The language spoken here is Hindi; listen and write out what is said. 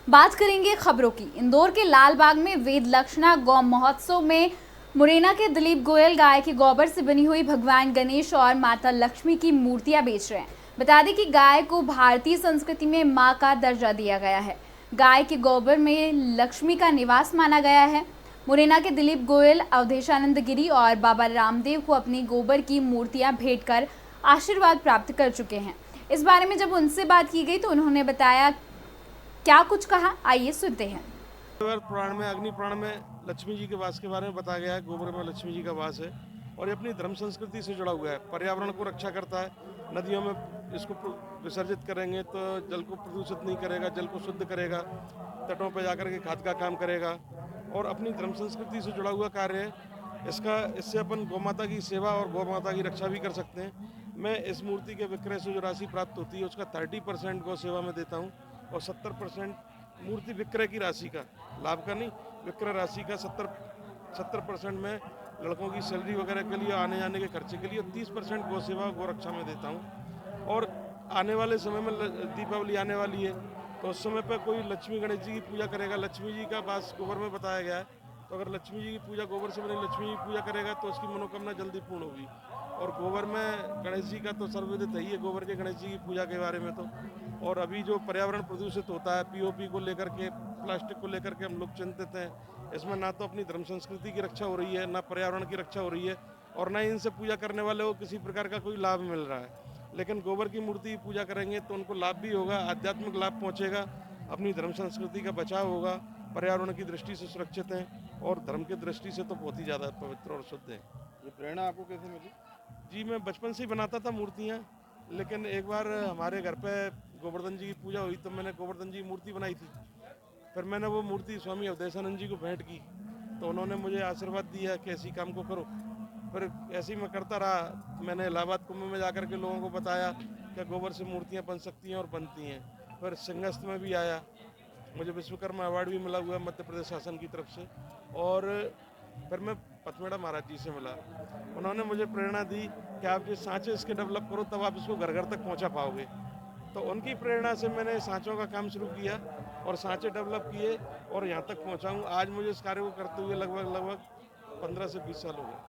बात करेंगे खबरों की। इंदौर के लालबाग में वेद लक्षणा गौ महोत्सव में मुरैना के दिलीप गोयल गाय के गोबर से बनी हुई भगवान गणेश और माता लक्ष्मी की मूर्तियां बेच रहे हैं। बता दें कि गाय को भारतीय संस्कृति में मां का दर्जा दिया गया है। गाय के गोबर में लक्ष्मी का निवास माना गया है। मुरैना के दिलीप गोयल अवधेशानंद गिरी और बाबा रामदेव को अपनी गोबर की मूर्तियां भेंट कर आशीर्वाद प्राप्त कर चुके हैं। इस बारे में जब उनसे बात की गई तो उन्होंने बताया क्या कुछ कहा, आइए सुनते हैं। पुराण में अग्नि पुराण में लक्ष्मी जी के वास के बारे में बताया गया है। गोबर में लक्ष्मी जी का वास है और ये अपनी धर्म संस्कृति से जुड़ा हुआ है। पर्यावरण को रक्षा करता है। नदियों में इसको विसर्जित करेंगे तो जल को प्रदूषित नहीं करेगा, जल को शुद्ध करेगा, तटों पर जाकर के खाद का काम करेगा और अपनी धर्म संस्कृति से जुड़ा हुआ कार्य है इससे अपन गौ माता की सेवा और गौ माता की रक्षा भी कर सकते हैं। मैं इस मूर्ति के विक्रय से जो राशि प्राप्त होती है उसका 30% गौ सेवा में देता हूँ और 70% मूर्ति विक्रय की राशि का, लाभ का नहीं, विक्रय राशि का 70% में लड़कों की सैलरी वगैरह के लिए, आने जाने के खर्चे के लिए, 30% गौ सेवा गौ रक्षा में देता हूँ। और आने वाले समय में दीपावली आने वाली है तो उस समय पर कोई लक्ष्मी गणेश जी की पूजा करेगा। लक्ष्मी जी का वास गोबर में बताया गया है, तो अगर लक्ष्मी जी की पूजा गोबर से बनी लक्ष्मी जी की पूजा करेगा तो उसकी मनोकामना जल्दी पूर्ण होगी। और गोबर में गणेश जी का तो सर्वविदित है ही है, गोबर के गणेश जी की पूजा के बारे में तो। और अभी जो पर्यावरण प्रदूषित होता है, पीओपी को लेकर के, प्लास्टिक को लेकर के हम लोग चिंतित हैं। इसमें ना तो अपनी धर्म संस्कृति की रक्षा हो रही है, ना पर्यावरण की रक्षा हो रही है और ना इनसे पूजा करने वाले को किसी प्रकार का कोई लाभ मिल रहा है। लेकिन गोबर की मूर्ति की पूजा करेंगे तो उनको लाभ भी होगा, आध्यात्मिक लाभ पहुँचेगा, अपनी धर्म संस्कृति का बचाव होगा, पर्यावरण की दृष्टि से सुरक्षित हैं और धर्म की दृष्टि से तो बहुत ही ज़्यादा पवित्र और शुद्ध है। ये प्रेरणा आपको कैसे मिली? जी, मैं बचपन से ही बनाता था मूर्तियाँ, लेकिन एक बार हमारे घर पे गोवर्धन जी की पूजा हुई तो मैंने गोवर्धन जी की मूर्ति बनाई थी। फिर मैंने वो मूर्ति स्वामी अवधेशानंद जी को भेंट की तो उन्होंने मुझे आशीर्वाद दिया कि ऐसी काम को करो। फिर ऐसे ही मैं करता रहा। मैंने इलाहाबाद कुंभ में जाकर के लोगों को बताया कि गोबर से मूर्तियाँ बन सकती हैं और बनती हैं। फिर सिंहस्थ में भी आया, मुझे विश्वकर्मा अवार्ड भी मिला हुआ है मध्य प्रदेश शासन की तरफ से। और फिर मैं पथमेड़ा महाराज जी से मिला, उन्होंने मुझे प्रेरणा दी कि आप ये सांचे इसके डेवलप करो तब आप इसको घर घर तक पहुंचा पाओगे। तो उनकी प्रेरणा से मैंने सांचों का काम शुरू किया और सांचे डेवलप किए और यहाँ तक पहुँचा हूँ। आज मुझे इस कार्य को करते हुए लगभग 15 से 20 साल हो गए।